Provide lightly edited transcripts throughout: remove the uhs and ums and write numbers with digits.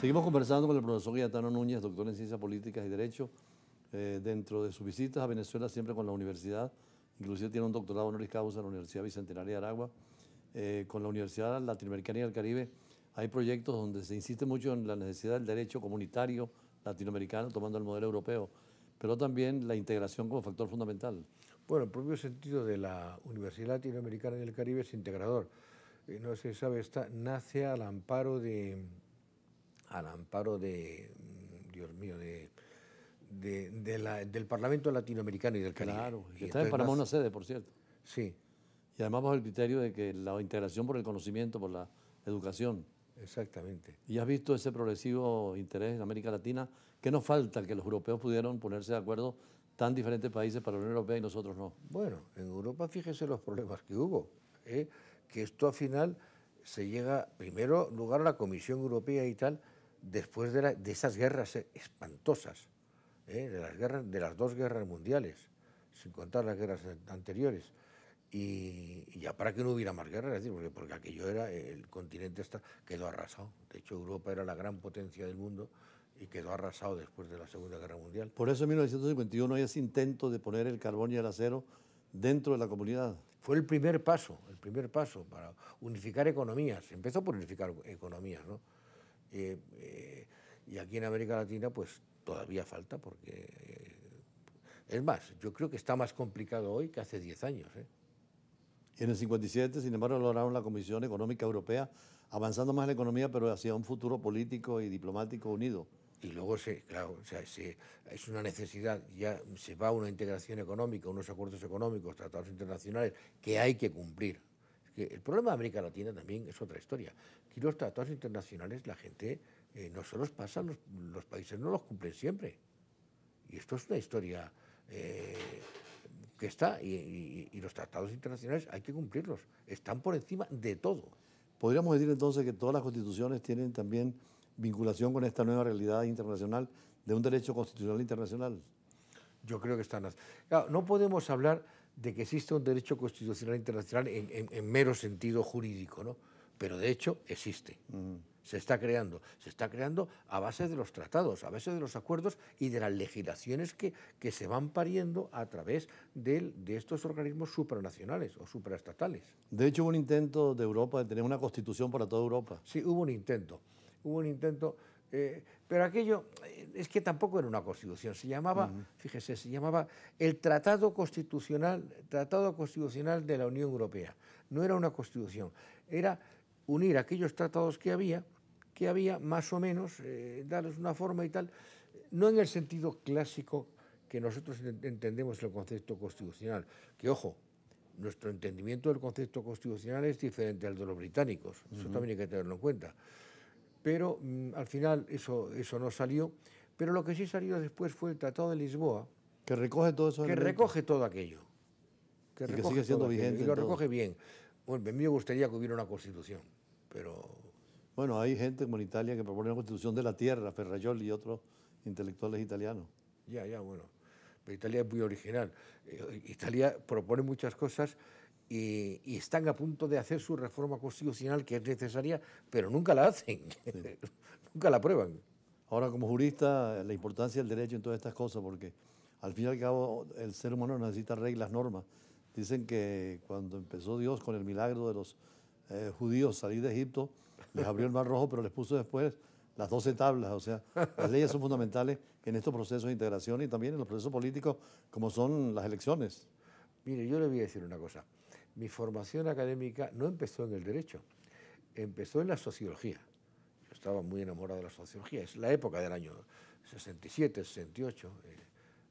Seguimos conversando con el profesor Cayetano Núñez, doctor en Ciencias Políticas y Derecho, dentro de sus visitas a Venezuela, siempre con la universidad, inclusive tiene un doctorado honoris causa en la Universidad Bicentenaria de Aragua, con la Universidad Latinoamericana y del Caribe. Hay proyectos donde se insiste mucho en la necesidad del derecho comunitario latinoamericano, tomando el modelo europeo, pero también la integración como factor fundamental. Bueno, el propio sentido de la Universidad Latinoamericana y del Caribe es integrador. No se sabe, nace al amparo de, Dios mío, del Parlamento Latinoamericano y del Caribe. Claro, que Y está en entonces Panamá una sede, por cierto. Sí, Y además bajo el criterio de que la integración por el conocimiento, por la educación. exactamente. ¿Y has visto ese progresivo interés en América Latina? ¿Qué nos falta que los europeos pudieron ponerse de acuerdo, tan diferentes países para la Unión Europea y nosotros no? Bueno, en Europa fíjese los problemas que hubo, que esto al final se llega, primero lugar a la Comisión Europea y tal, después de esas guerras espantosas, de las dos guerras mundiales, sin contar las guerras anteriores. Y ya para que no hubiera más guerras, es decir, porque aquello era, el continente quedó arrasado. De hecho, Europa era la gran potencia del mundo y quedó arrasado después de la Segunda Guerra Mundial. Por eso en 1951 hay ese intento de poner el carbón y el acero dentro de la comunidad. Fue el primer paso para unificar economías. Empezó por unificar economías, ¿no? Y aquí en América Latina, pues todavía falta, porque es más, yo creo que está más complicado hoy que hace 10 años, Y en el 57, sin embargo, lograron la Comisión Económica Europea, avanzando más en la economía, pero hacia un futuro político y diplomático unido. Y luego, claro, o sea, es una necesidad, ya se va a una integración económica, unos acuerdos económicos, tratados internacionales que hay que cumplir. El problema de América Latina también es otra historia. Aquí los tratados internacionales, la gente no se los pasa, los países no los cumplen siempre. Y esto es una historia que está, y los tratados internacionales hay que cumplirlos, están por encima de todo. Podríamos decir entonces que todas las constituciones tienen también vinculación con esta nueva realidad internacional de un derecho constitucional internacional. Yo creo que están... Claro, no podemos hablar de que existe un derecho constitucional internacional en mero sentido jurídico, ¿no? Pero de hecho existe. Se está creando a base de los tratados, a base de los acuerdos y de las legislaciones que se van pariendo a través de estos organismos supranacionales o supraestatales. De hecho, hubo un intento de Europa de tener una constitución para toda Europa. Sí, hubo un intento, pero aquello es que tampoco era una constitución, se llamaba, fíjese, se llamaba el Tratado Constitucional de la Unión Europea. No era una constitución, era unir aquellos tratados que había más o menos, darles una forma y tal, no en el sentido clásico que nosotros entendemos el concepto constitucional, que ojo, nuestro entendimiento del concepto constitucional es diferente al de los británicos, eso también hay que tenerlo en cuenta. Pero al final eso no salió, pero lo que sí salió después fue el Tratado de Lisboa, que recoge todo eso. Que recoge todo aquello. Que sigue siendo vigente. Y lo recoge bien. Bueno, a mí me gustaría que hubiera una constitución, pero... Bueno, hay gente como en Italia que propone una constitución de la tierra, Ferrajoli y otros intelectuales italianos. Ya, bueno. Pero Italia es muy original. Italia propone muchas cosas y están a punto de hacer su reforma constitucional, que es necesaria, pero nunca la hacen, sí. Nunca la aprueban. Ahora, como jurista, la importancia del derecho en todas estas cosas, porque al fin y al cabo el ser humano necesita reglas, normas. Dicen que cuando empezó Dios con el milagro de los judíos salir de Egipto, les abrió el Mar Rojo, pero les puso después las 12 tablas. O sea, las leyes son fundamentales en estos procesos de integración y también en los procesos políticos, como son las elecciones. Mire, yo le voy a decir una cosa. Mi formación académica no empezó en el derecho, empezó en la sociología. Yo estaba muy enamorado de la sociología, es la época del año 67, 68,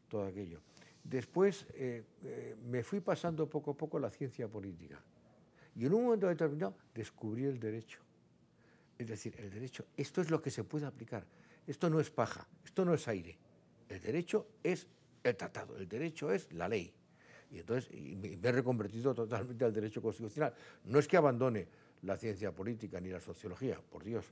todo aquello. Después me fui pasando poco a poco a la ciencia política y en un momento determinado descubrí el derecho. Es decir, el derecho, esto es lo que se puede aplicar, esto no es paja, esto no es aire. El derecho es el tratado, el derecho es la ley. Y entonces me he reconvertido totalmente al derecho constitucional. No es que abandone la ciencia política ni la sociología, por Dios,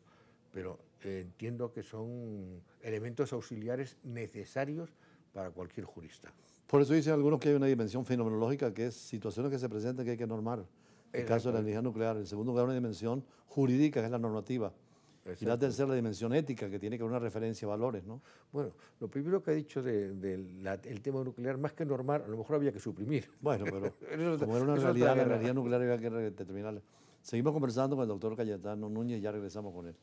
pero entiendo que son elementos auxiliares necesarios para cualquier jurista. Por eso dicen algunos que hay una dimensión fenomenológica, que es situaciones que se presentan que hay que normar. El caso de la energía nuclear. En segundo lugar, una dimensión jurídica, que es la normativa. Y la Exacto. tercera, la dimensión ética, que tiene que haber una referencia a valores, ¿no? Bueno, lo primero que ha dicho del tema nuclear, más que normar, a lo mejor había que suprimir. Bueno, pero Eso es como era una eso es realidad, otra la guerra. energía nuclear había que determinarla. Seguimos conversando con el doctor Cayetano Núñez y ya regresamos con él.